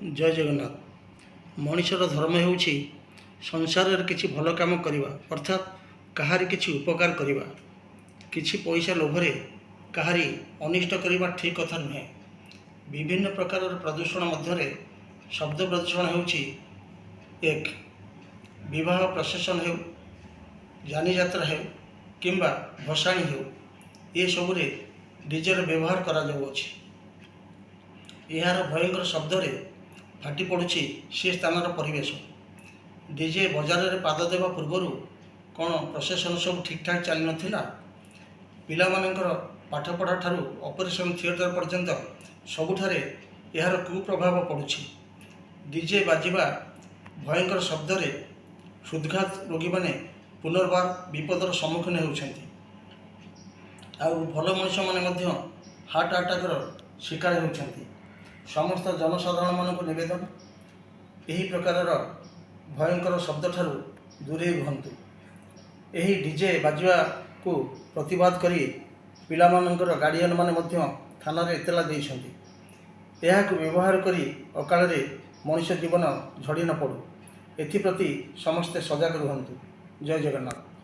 जय जगन्नाथ। मनुष्यर धर्म होउछि संसार किछि भल काम करवा, अर्थात कहारी किछि उपकार करवा। किछि पैसा लोभरे कहारी अनिष्ट करवा ठीक कथा नुहे। विभिन्न प्रकार प्रदूषण मध्य शब्द प्रदूषण होउछि एक। विवाह प्रसेसन हो, जानी यात्रा हो किंबा भसाणी हो, ये सबुरे डीजेर व्यवहार करा जाउछि। यार भयंकर शब्द रे फाटी पड़ुछि से स्थानर परिवेश। डीजे बजार में पाद देवा पूर्वर कौन प्रसेसन सब ठीक ठाक चली नाला। पिलामानंकर पाठपढ़ा ठारू ऑपरेशन थिएटर पर्यंत सबुठारे यार कुप्रभाव पड़ुछि। डीजे बाजिबा भयंकर शब्द रे हृदघात रोगी माने पुनर्बार विपदर सम्मुखीन होउछन्ति। आउ भल मनुष्य माने मध्य हार्ट अटैकर शिकार होउछन्ति। समस्त जनसाधारण मानक निवेदन, यही प्रकार भयंकर शब्द ठारू दूरे रुहतु। यही डीजे बाजिबा को प्रतिवाद करी पिलामानंकर गार्डियन माने मध्य थाना रे इतला देइछन्ति। एहाकु व्यवहार करी अकाल रे मनुष्य जीवन झड़ी न पड़ू, एथिप्रति समस्ते सजग रुहतु। जय जगन्नाथ।